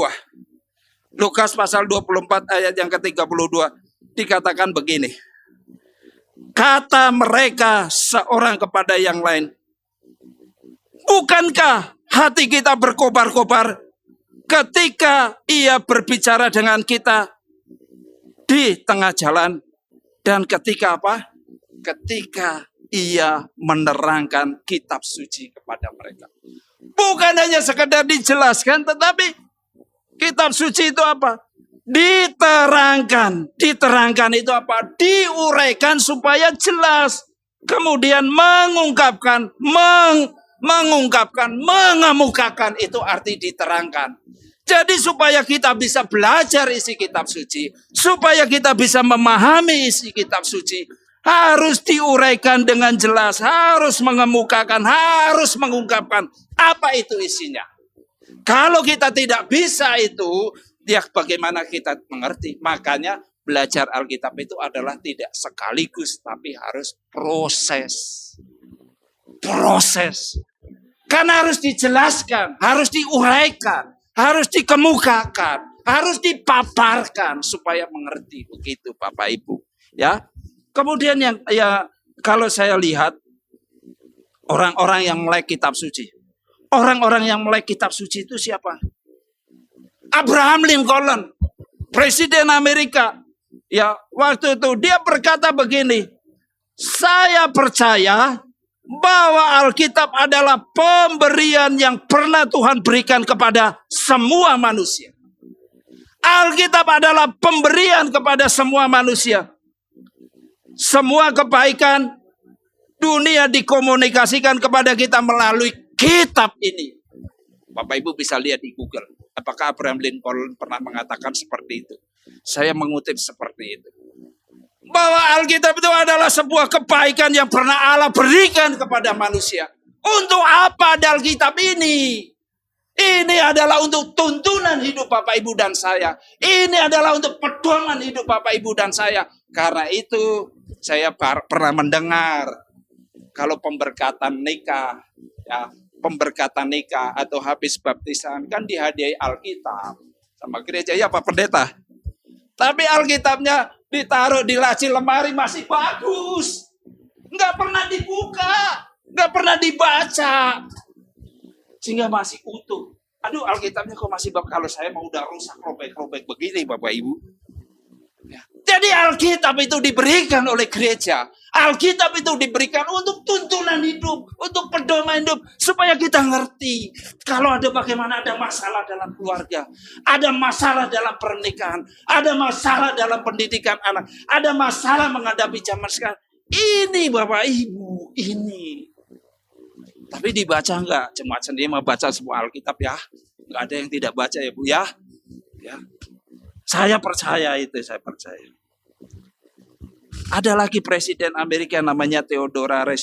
Lukas pasal 24 ayat yang ke-32 dikatakan begini. Kata mereka seorang kepada yang lain, bukankah hati kita berkobar-kobar ketika ia berbicara dengan kita di tengah jalan, dan ketika apa? Ketika ia menerangkan kitab suci kepada mereka. Bukan hanya sekedar dijelaskan, tetapi kitab suci itu apa? Diterangkan. Diterangkan itu apa? Diuraikan supaya jelas. Kemudian mengungkapkan, mengemukakan, itu arti diterangkan. Jadi supaya kita bisa belajar isi kitab suci, supaya kita bisa memahami isi kitab suci, harus diuraikan dengan jelas, harus mengemukakan, harus mengungkapkan apa itu isinya. Kalau kita tidak bisa itu, ya bagaimana kita mengerti? Makanya belajar Alkitab itu adalah tidak sekaligus, tapi harus proses. Proses. Karena harus dijelaskan, harus diuraikan, harus dikemukakan, harus dipaparkan supaya mengerti, begitu Bapak Ibu. Ya. Kemudian kalau saya lihat orang-orang yang melek kitab suci. Orang-orang yang melek kitab suci itu siapa? Abraham Lincoln, Presiden Amerika. Ya, waktu itu dia berkata begini, saya percaya bahwa Alkitab adalah pemberian yang pernah Tuhan berikan kepada semua manusia. Alkitab adalah pemberian kepada semua manusia. Semua kebaikan dunia dikomunikasikan kepada kita melalui kitab ini. Bapak Ibu bisa lihat di Google. Apakah Abraham Lincoln pernah mengatakan seperti itu? Saya mengutip seperti itu. Bahwa Alkitab itu adalah sebuah kebaikan yang pernah Allah berikan kepada manusia. Untuk apa ada Alkitab ini? Ini adalah untuk tuntunan hidup Bapak Ibu dan saya. Ini adalah untuk pedoman hidup Bapak Ibu dan saya. Karena itu saya pernah mendengar kalau pemberkatan nikah, ya, pemberkatan nikah atau habis baptisan kan dihadiahi Alkitab sama gereja, ya Pak Pendeta. Tapi Alkitabnya ditaruh di laci lemari masih bagus. Nggak pernah dibuka. Nggak pernah dibaca. Sehingga masih utuh. Aduh, Alkitabnya kok masih bagus. Kalau saya mau udah rusak, robek-robek begini Bapak Ibu. Ya. Jadi Alkitab itu diberikan oleh gereja. Alkitab itu diberikan untuk tuntunan hidup. Untuk pedoman hidup. Supaya kita ngerti. Kalau ada bagaimana ada masalah dalam keluarga. Ada masalah dalam pernikahan. Ada masalah dalam pendidikan anak. Ada masalah menghadapi zaman sekarang. Ini Bapak Ibu. Ini. Tapi dibaca enggak? Jemaat sendiri mau baca semua Alkitab ya. Enggak ada yang tidak baca ya Bu ya. Ya. Saya percaya itu, saya percaya. Ada lagi Presiden Amerika namanya Theodore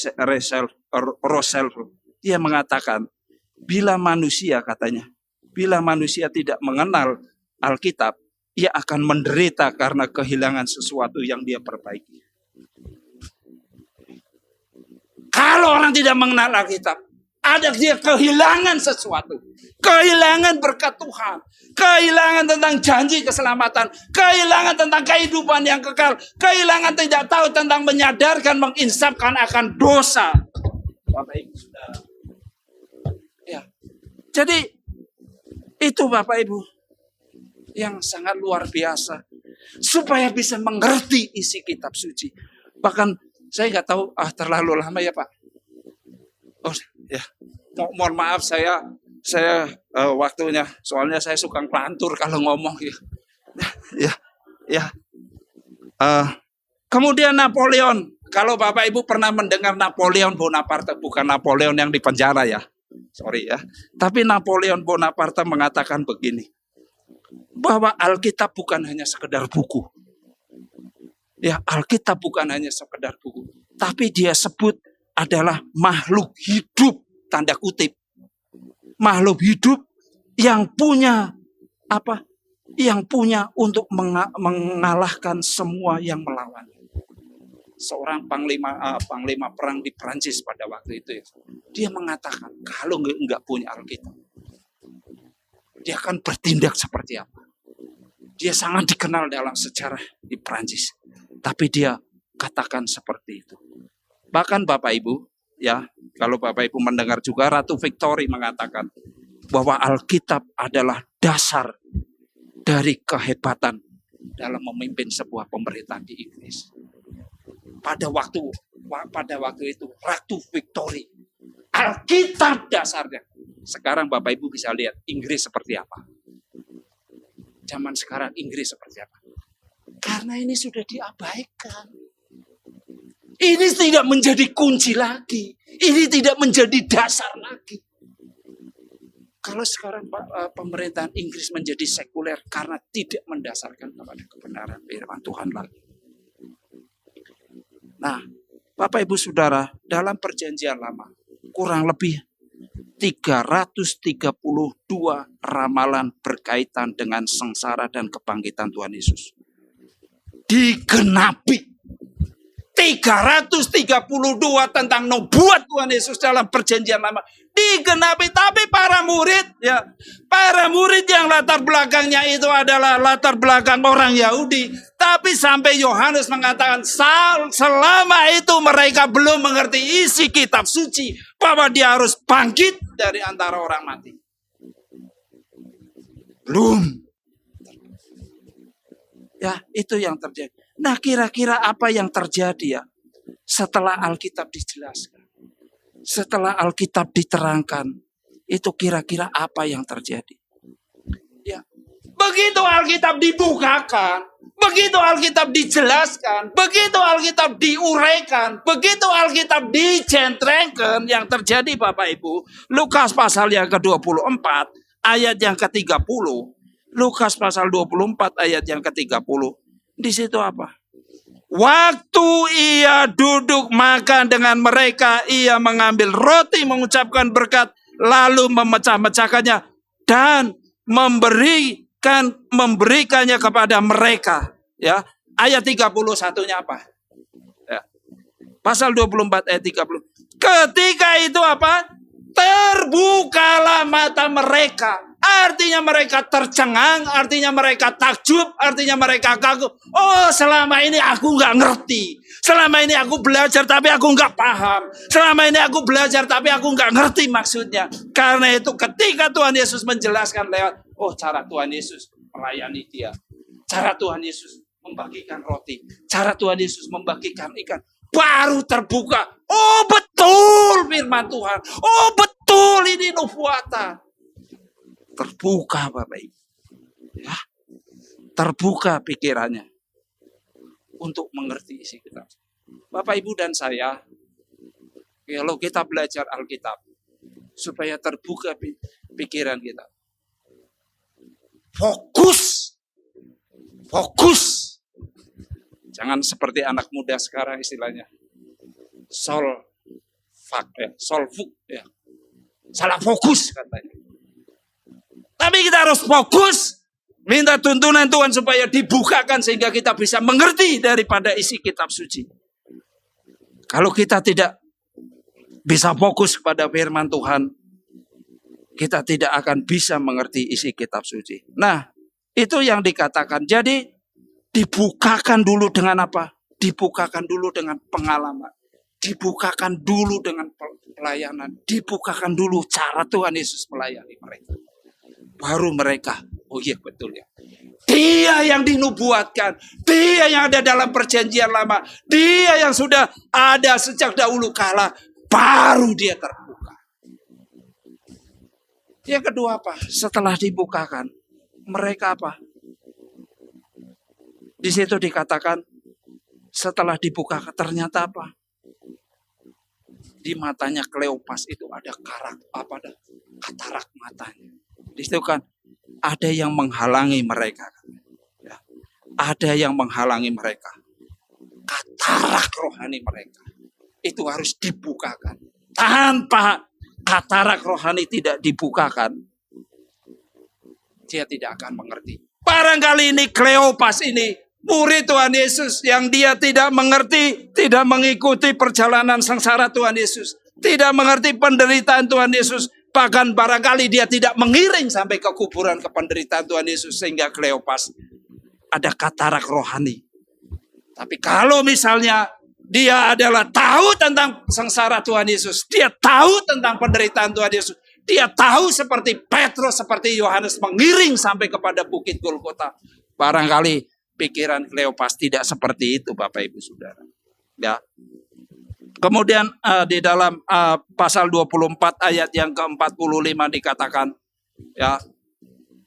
Roosevelt. Dia mengatakan, bila manusia katanya, bila manusia tidak mengenal Alkitab, ia akan menderita karena kehilangan sesuatu yang dia perbaiki. Kalau orang tidak mengenal Alkitab, ada dia kehilangan sesuatu. Kehilangan berkat Tuhan. Kehilangan tentang janji keselamatan. Kehilangan tentang kehidupan yang kekal. Kehilangan tidak tahu tentang menyadarkan, menginsafkan akan dosa. Bapak Ibu Saudara. Ya. Jadi itu Bapak Ibu yang sangat luar biasa. Supaya bisa mengerti isi kitab suci. Bahkan saya nggak tahu, terlalu lama ya Pak. Oh ya, mohon maaf saya waktunya, soalnya saya suka ngelantur kalau ngomong ya. Ya, ya. Kemudian Napoleon, kalau Bapak Ibu pernah mendengar Napoleon Bonaparte, bukan Napoleon yang di penjara ya, sorry ya. Tapi Napoleon Bonaparte mengatakan begini, bahwa Alkitab bukan hanya sekedar buku. Ya, Alkitab bukan hanya sekedar buku, tapi dia sebut adalah makhluk hidup, tanda kutip. Makhluk hidup yang punya apa? Yang punya untuk mengalahkan semua yang melawan. Seorang panglima perang di Prancis pada waktu itu ya, dia mengatakan kalau nggak punya Alkitab, dia akan bertindak seperti apa? Dia sangat dikenal dalam sejarah di Prancis, tapi dia katakan seperti itu. Bahkan Bapak Ibu, ya, kalau Bapak Ibu mendengar juga Ratu Victoria mengatakan bahwa Alkitab adalah dasar dari kehebatan dalam memimpin sebuah pemerintahan di Inggris. Pada waktu itu Ratu Victoria, Alkitab dasarnya. Sekarang Bapak Ibu bisa lihat Inggris seperti apa. Zaman sekarang Inggris seperti apa. Karena ini sudah diabaikan. Ini tidak menjadi kunci lagi. Ini tidak menjadi dasar lagi. Kalau sekarang pemerintahan Inggris menjadi sekuler karena tidak mendasarkan kepada kebenaran firman Tuhan lagi. Nah, Bapak Ibu Saudara, dalam perjanjian lama, kurang lebih 332 ramalan berkaitan dengan sengsara dan kebangkitan Tuhan Yesus. Digenapi. 332 tentang nubuat Tuhan Yesus dalam perjanjian lama digenapi, tapi para murid yang latar belakangnya itu adalah latar belakang orang Yahudi, tapi sampai Yohanes mengatakan selama itu mereka belum mengerti isi kitab suci bahwa dia harus bangkit dari antara orang mati. Belum. Ya, itu yang terjadi. Nah, kira-kira apa yang terjadi ya setelah Alkitab dijelaskan? Setelah Alkitab diterangkan, itu kira-kira apa yang terjadi? Ya, begitu Alkitab dibukakan, begitu Alkitab dijelaskan, begitu Alkitab diuraikan, begitu Alkitab dicentrengkan, yang terjadi Bapak Ibu, Lukas pasal yang ke-24, ayat yang ke-30, Lukas pasal 24 ayat yang ke-30. Di situ apa? Waktu ia duduk makan dengan mereka, ia mengambil roti, mengucapkan berkat, lalu memecah-mecahkannya dan memberikannya kepada mereka. Ya, ayat 31-nya apa? Ya. Pasal 24 ayat 30. Ketika itu apa? Terbukalah mata mereka. Artinya mereka tercengang, artinya mereka takjub, artinya mereka kagum. Oh, selama ini aku nggak ngerti. Selama ini aku belajar tapi aku nggak paham. Selama ini aku belajar tapi aku nggak ngerti maksudnya. Karena itu ketika Tuhan Yesus menjelaskan lewat, cara Tuhan Yesus melayani dia. Cara Tuhan Yesus membagikan roti. Cara Tuhan Yesus membagikan ikan. Baru terbuka. Oh, betul firman Tuhan. Oh, betul ini nubuatan. Terbuka Bapak Ibu. Ya, terbuka pikirannya untuk mengerti isi kitab. Bapak Ibu dan saya, kalau kita belajar Alkitab, supaya terbuka pikiran kita. Fokus. Jangan seperti anak muda sekarang istilahnya. Solfuk ya. Salah fokus katanya. Tapi kita harus fokus, minta tuntunan Tuhan supaya dibukakan sehingga kita bisa mengerti daripada isi kitab suci. Kalau kita tidak bisa fokus kepada firman Tuhan, kita tidak akan bisa mengerti isi kitab suci. Nah, itu yang dikatakan. Jadi dibukakan dulu dengan apa? Dibukakan dulu dengan pengalaman. Dibukakan dulu dengan pelayanan. Dibukakan dulu cara Tuhan Yesus melayani mereka. Baru mereka, oh iya betul ya. Dia yang dinubuatkan, dia yang ada dalam perjanjian lama, dia yang sudah ada sejak dahulu kala, baru dia terbuka. Yang kedua apa? Setelah dibukakan, mereka apa? Di situ dikatakan setelah dibukakan ternyata apa? Di matanya Kleopas itu ada katarak matanya. Di situ kan ada yang menghalangi mereka. Ya, ada yang menghalangi mereka. Katarak rohani mereka itu harus dibukakan. Tanpa katarak rohani tidak dibukakan, dia tidak akan mengerti. Barangkali ini Kleopas ini murid Tuhan Yesus yang dia tidak mengerti, tidak mengikuti perjalanan sengsara Tuhan Yesus, tidak mengerti penderitaan Tuhan Yesus, bahkan barangkali dia tidak mengiring sampai ke kuburan ke penderitaan Tuhan Yesus sehingga Kleopas ada katarak rohani. Tapi kalau misalnya dia adalah tahu tentang sengsara Tuhan Yesus, dia tahu tentang penderitaan Tuhan Yesus, dia tahu seperti Petrus, seperti Yohanes mengiring sampai kepada bukit Golgota, barangkali pikiran Kleopas tidak seperti itu, Bapak Ibu Saudara. Ya. Kemudian di dalam pasal 24 ayat yang ke-45 dikatakan, ya,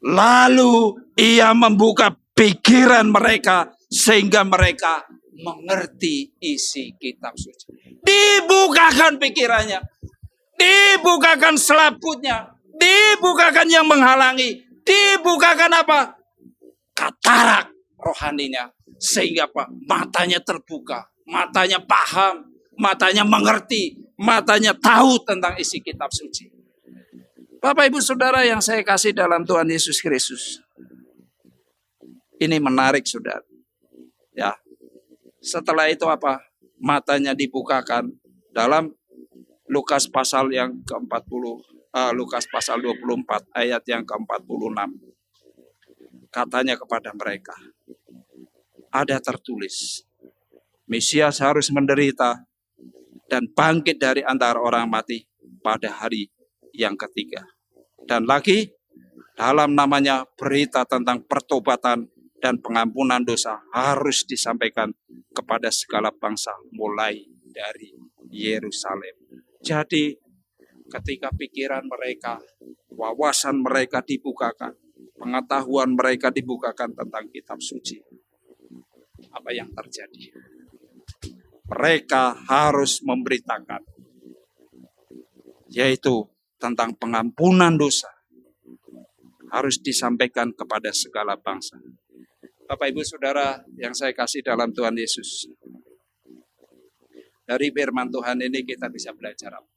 lalu ia membuka pikiran mereka sehingga mereka mengerti isi kitab suci. Dibukakan pikirannya, dibukakan selaputnya, dibukakan yang menghalangi, dibukakan apa? Katarak rohaninya, sehingga apa? Matanya terbuka, matanya paham, matanya mengerti, matanya tahu tentang isi kitab suci. Bapak Ibu Saudara yang saya kasih dalam Tuhan Yesus Kristus, ini menarik Saudara. Ya, setelah itu apa? Matanya dibukakan dalam Lukas pasal yang ke-40, Lukas pasal 24 ayat yang ke-46. Katanya kepada mereka, ada tertulis, Mesias harus menderita dan bangkit dari antara orang mati pada hari yang ketiga. Dan lagi, dalam namanya berita tentang pertobatan dan pengampunan dosa harus disampaikan kepada segala bangsa mulai dari Yerusalem. Jadi ketika pikiran mereka, wawasan mereka dibukakan, pengetahuan mereka dibukakan tentang kitab suci, apa yang terjadi? Mereka harus memberitakan, yaitu tentang pengampunan dosa, harus disampaikan kepada segala bangsa. Bapak Ibu Saudara yang saya kasih dalam Tuhan Yesus, dari firman Tuhan ini kita bisa belajar apa?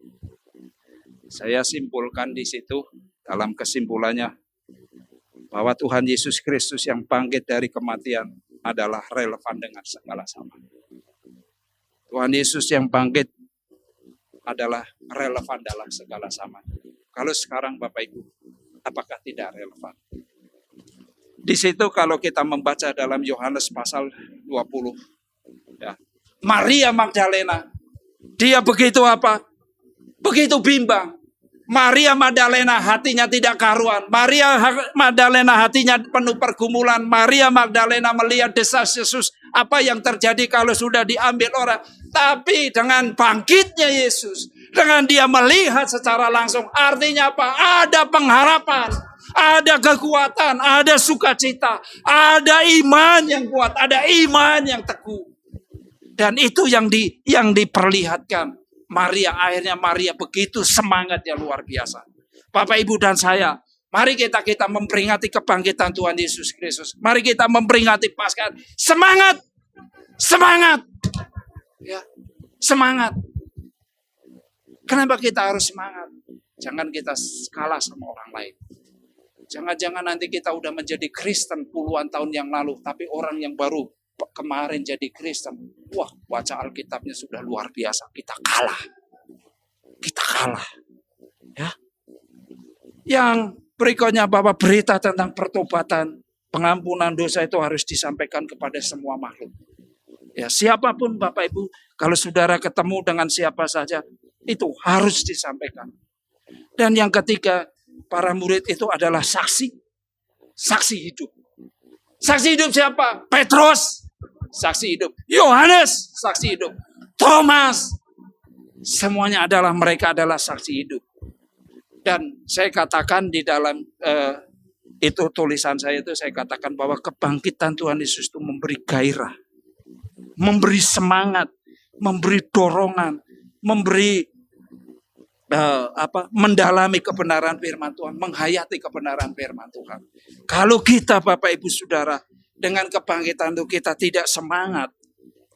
Saya simpulkan di situ, dalam kesimpulannya, bahwa Tuhan Yesus Kristus yang bangkit dari kematian adalah relevan dengan segala zaman. Tuhan Yesus yang bangkit adalah relevan dalam segala zaman. Kalau sekarang Bapak Ibu, apakah tidak relevan? Di situ kalau kita membaca dalam Yohanes pasal 20, ya, Maria Magdalena, dia begitu apa? Begitu bimbang. Maria Magdalena hatinya tidak karuan. Maria Magdalena hatinya penuh pergumulan. Maria Magdalena melihat desas-desus apa yang terjadi kalau sudah diambil orang. Tapi dengan bangkitnya Yesus, dengan dia melihat secara langsung, artinya apa? Ada pengharapan, ada kekuatan, ada sukacita, ada iman yang kuat, ada iman yang teguh. Dan itu yang diperlihatkan. Maria, akhirnya Maria begitu semangatnya luar biasa. Bapak, Ibu, dan saya, mari kita memperingati kebangkitan Tuhan Yesus Kristus. Mari kita memperingati Paskah. Semangat! Semangat! Ya, semangat. Kenapa kita harus semangat? Jangan kita kalah sama orang lain. Jangan-jangan nanti kita udah menjadi Kristen puluhan tahun yang lalu, tapi orang yang baru kemarin jadi Kristen, wah, baca Alkitabnya sudah luar biasa. Kita kalah. Ya. Yang berikutnya bahwa berita tentang pertobatan, pengampunan dosa itu harus disampaikan kepada semua makhluk. Ya, siapapun Bapak Ibu, kalau saudara ketemu dengan siapa saja, itu harus disampaikan. Dan yang ketiga, para murid itu adalah saksi hidup. Saksi hidup siapa? Petrus, saksi hidup. Yohanes, saksi hidup. Thomas, semuanya mereka adalah saksi hidup. Dan saya katakan di dalam itu tulisan saya itu, saya katakan bahwa kebangkitan Tuhan Yesus itu memberi gairah, memberi semangat, memberi dorongan, memberi mendalami kebenaran firman Tuhan, menghayati kebenaran firman Tuhan. Kalau kita Bapak Ibu Saudara dengan kebangkitan itu kita tidak semangat,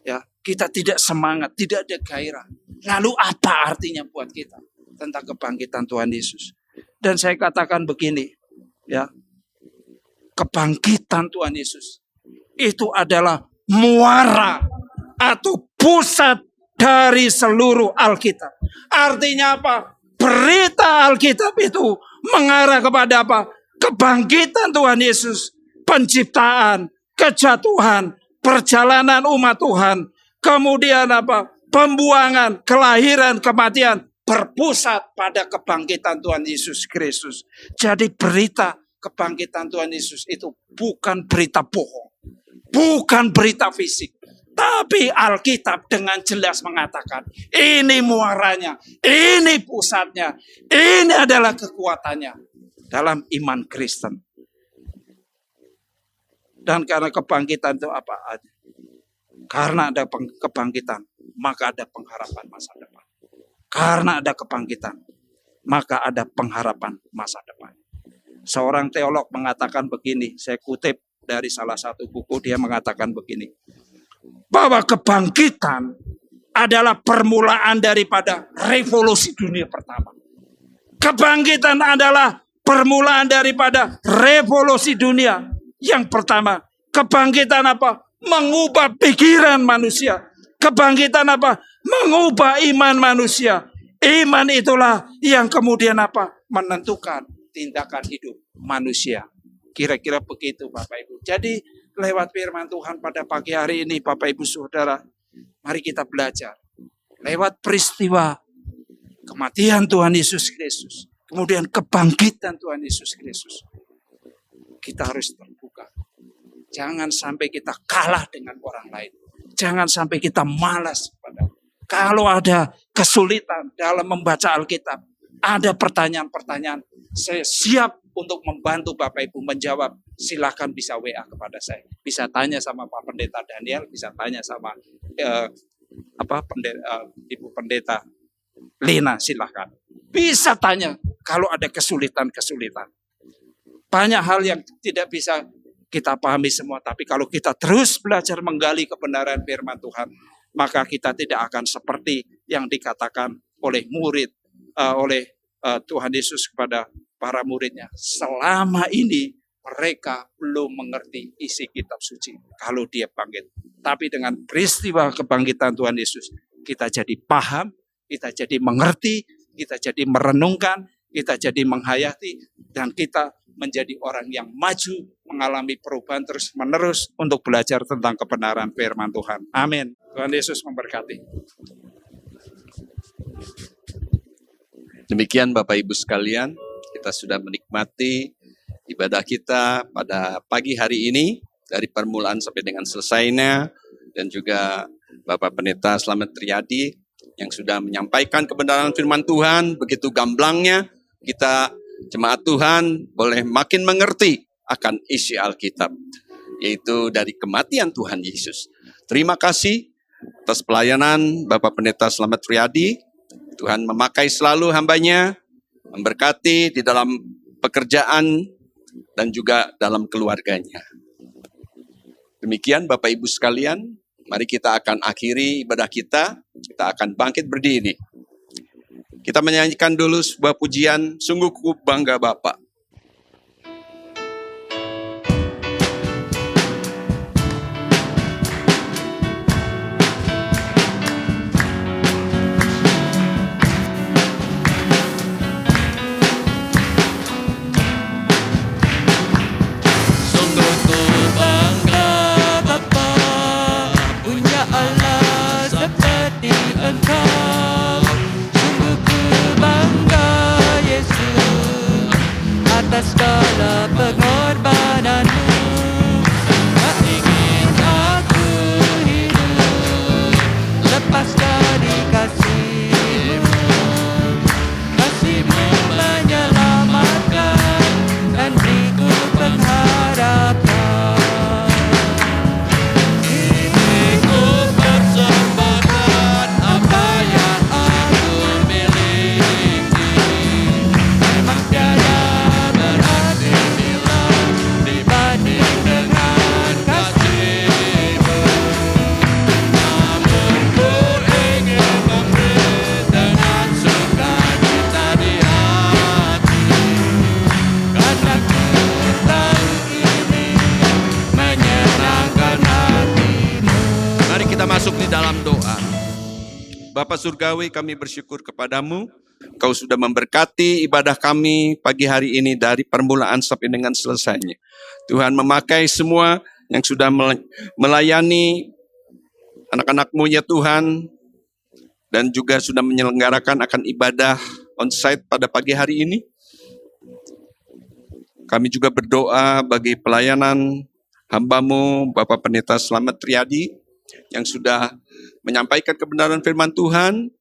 ya, kita tidak semangat, tidak ada gairah. Lalu apa artinya buat kita tentang kebangkitan Tuhan Yesus? Dan saya katakan begini, ya, kebangkitan Tuhan Yesus itu adalah muara atau pusat dari seluruh Alkitab. Artinya apa? Berita Alkitab itu mengarah kepada apa? Kebangkitan Tuhan Yesus, penciptaan, kejatuhan, perjalanan umat Tuhan, kemudian apa? Pembuangan, kelahiran, kematian, berpusat pada kebangkitan Tuhan Yesus Kristus. Jadi berita kebangkitan Tuhan Yesus itu bukan berita bohong, bukan berita fisik. Tapi Alkitab dengan jelas mengatakan, ini muaranya, ini pusatnya, ini adalah kekuatannya dalam iman Kristen. Dan karena kebangkitan itu apa? Karena ada kebangkitan, maka ada pengharapan masa depan. Karena ada kebangkitan, maka ada pengharapan masa depan. Seorang teolog mengatakan begini, saya kutip dari salah satu buku, dia mengatakan begini, bahwa kebangkitan adalah permulaan daripada revolusi dunia pertama. Kebangkitan adalah permulaan daripada revolusi dunia yang pertama. Kebangkitan apa? Mengubah pikiran manusia. Kebangkitan apa? Mengubah iman manusia. Iman itulah yang kemudian apa? Menentukan tindakan hidup manusia. Kira-kira begitu Bapak Ibu. Jadi lewat firman Tuhan pada pagi hari ini Bapak Ibu Saudara, mari kita belajar. Lewat peristiwa kematian Tuhan Yesus Kristus, kemudian kebangkitan Tuhan Yesus Kristus, kita harus terbuka. Jangan sampai kita kalah dengan orang lain. Jangan sampai kita malas. Kalau ada kesulitan dalam membaca Alkitab, ada pertanyaan-pertanyaan, saya siap untuk membantu Bapak Ibu menjawab. Silakan bisa WA kepada saya. Bisa tanya sama Pak Pendeta Daniel, bisa tanya sama Ibu Pendeta Lina, silakan. Bisa tanya kalau ada kesulitan-kesulitan. Banyak hal yang tidak bisa kita pahami semua, tapi kalau kita terus belajar menggali kebenaran firman Tuhan, maka kita tidak akan seperti yang dikatakan oleh Tuhan Yesus kepada para muridnya. Selama ini mereka belum mengerti isi kitab suci kalau dia bangkit. Tapi dengan peristiwa kebangkitan Tuhan Yesus, kita jadi paham, kita jadi mengerti, kita jadi merenungkan, kita jadi menghayati, dan kita menjadi orang yang maju, mengalami perubahan terus-menerus untuk belajar tentang kebenaran firman Tuhan. Amin. Tuhan Yesus memberkati. Demikian Bapak Ibu sekalian, kita sudah menikmati ibadah kita pada pagi hari ini, dari permulaan sampai dengan selesainya, dan juga Bapak Pendeta Slamet Riyadi yang sudah menyampaikan kebenaran firman Tuhan, begitu gamblangnya, kita jemaat Tuhan boleh makin mengerti akan isi Alkitab, yaitu dari kematian Tuhan Yesus. Terima kasih atas pelayanan Bapak Pendeta Slamet Riyadi. Tuhan memakai selalu hambanya, memberkati di dalam pekerjaan dan juga dalam keluarganya. Demikian Bapak Ibu sekalian, mari kita akan akhiri ibadah kita. Kita akan bangkit berdiri. Kita menyanyikan dulu sebuah pujian, Sungguh Ku Bangga Bapa. Sungguh ku bangga Bapa, punya Allah seperti Engkau. Sungguh ku bangga Yesus, atas segala pengorbananmu. surgawi, kami bersyukur kepadamu. Kau sudah memberkati ibadah kami pagi hari ini dari permulaan sampai dengan selesainya. Tuhan, memakai semua yang sudah melayani anak-anak-Mu ya Tuhan, dan juga sudah menyelenggarakan akan ibadah on-site pada pagi hari ini. Kami juga berdoa bagi pelayanan hamba-Mu, Bapak Pendeta Slamet Triadi, yang sudah menyampaikan kebenaran firman Tuhan.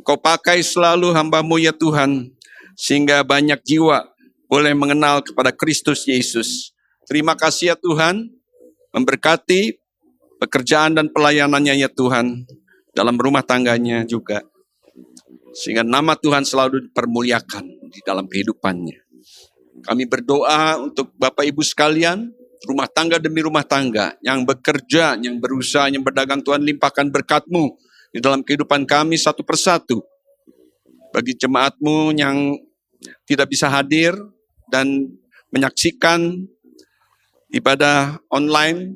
Kau pakai selalu hamba-Mu ya Tuhan, sehingga banyak jiwa boleh mengenal kepada Kristus Yesus. Terima kasih ya Tuhan, memberkati pekerjaan dan pelayanannya ya Tuhan, dalam rumah tangganya juga. Sehingga nama Tuhan selalu dipermuliakan di dalam kehidupannya. Kami berdoa untuk Bapak Ibu sekalian, rumah tangga demi rumah tangga, yang bekerja, yang berusaha, yang berdagang, Tuhan limpahkan berkat-Mu di dalam kehidupan kami satu persatu. Bagi jemaat-Mu yang tidak bisa hadir dan menyaksikan ibadah online,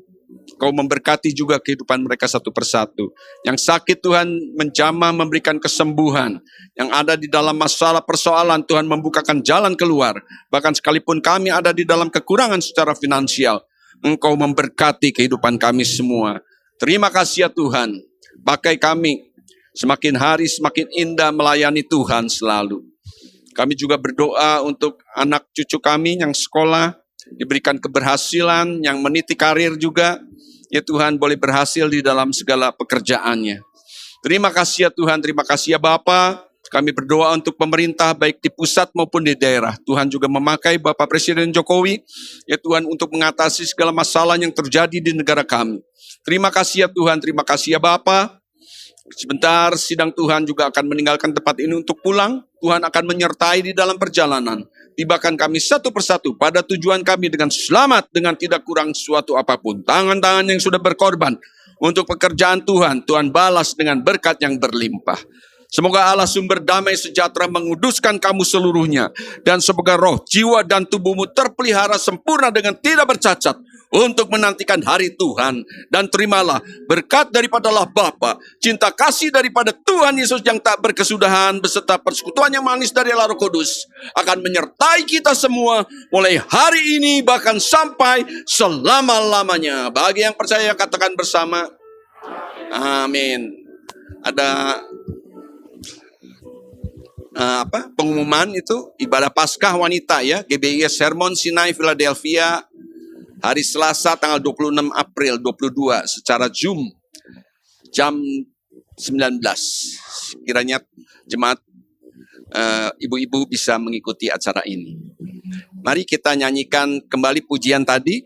Kau memberkati juga kehidupan mereka satu persatu. Yang sakit Tuhan menjamah memberikan kesembuhan. Yang ada di dalam masalah persoalan Tuhan membukakan jalan keluar. Bahkan sekalipun kami ada di dalam kekurangan secara finansial, Engkau memberkati kehidupan kami semua. Terima kasih ya Tuhan. Pakai kami semakin hari semakin indah melayani Tuhan selalu. Kami juga berdoa untuk anak cucu kami yang sekolah, diberikan keberhasilan, yang meniti karir juga. Ya Tuhan, boleh berhasil di dalam segala pekerjaannya. Terima kasih ya Tuhan, terima kasih ya Bapa. Kami berdoa untuk pemerintah baik di pusat maupun di daerah. Tuhan juga memakai Bapak Presiden Jokowi, ya Tuhan, untuk mengatasi segala masalah yang terjadi di negara kami. Terima kasih ya Tuhan, terima kasih ya Bapa. Sebentar sidang Tuhan juga akan meninggalkan tempat ini untuk pulang. Tuhan akan menyertai di dalam perjalanan. Tibakan kami satu persatu pada tujuan kami dengan selamat, dengan tidak kurang suatu apapun. Tangan-tangan yang sudah berkorban untuk pekerjaan Tuhan, Tuhan balas dengan berkat yang berlimpah. Semoga Allah sumber damai sejahtera menguduskan kamu seluruhnya. Dan semoga roh, jiwa, dan tubuhmu terpelihara sempurna dengan tidak bercacat untuk menantikan hari Tuhan. Dan terimalah berkat daripada Allah Bapa, cinta kasih daripada Tuhan Yesus yang tak berkesudahan, beserta persekutuan yang manis dari Allah Roh Kudus akan menyertai kita semua mulai hari ini bahkan sampai selama-lamanya. Bagi yang percaya katakan bersama, amin. Ada pengumuman itu ibadah Paskah wanita ya, GBI Sermon Sinai Philadelphia hari Selasa tanggal 26 April 22 secara Zoom jam 19. Kiranya jemaat ibu-ibu bisa mengikuti acara ini. Mari kita nyanyikan kembali pujian tadi.